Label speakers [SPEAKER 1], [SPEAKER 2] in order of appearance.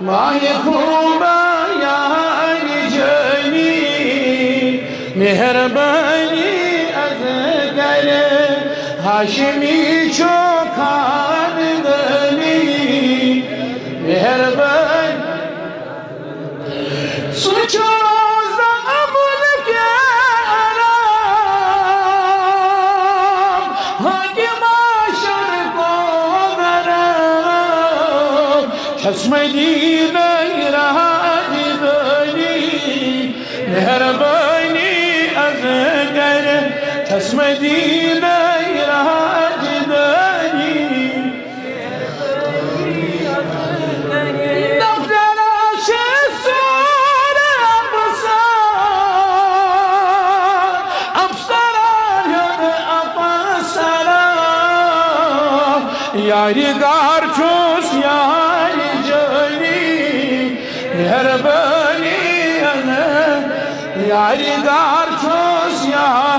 [SPEAKER 1] माए खूबा यार जनी मेहरबानी अज कर हाशमी छो खानदनी मेहरबानी सोचो ज़मामुल के आराम हाकिम आशर को गराम मदीना राजधानी मेहरबानी अज़ कर मदीना राजधानी दफ्तरा से सोरे अफसरा अफसरा यारिगार छुस यार जनी मेहरबानी यारिगार छुस यार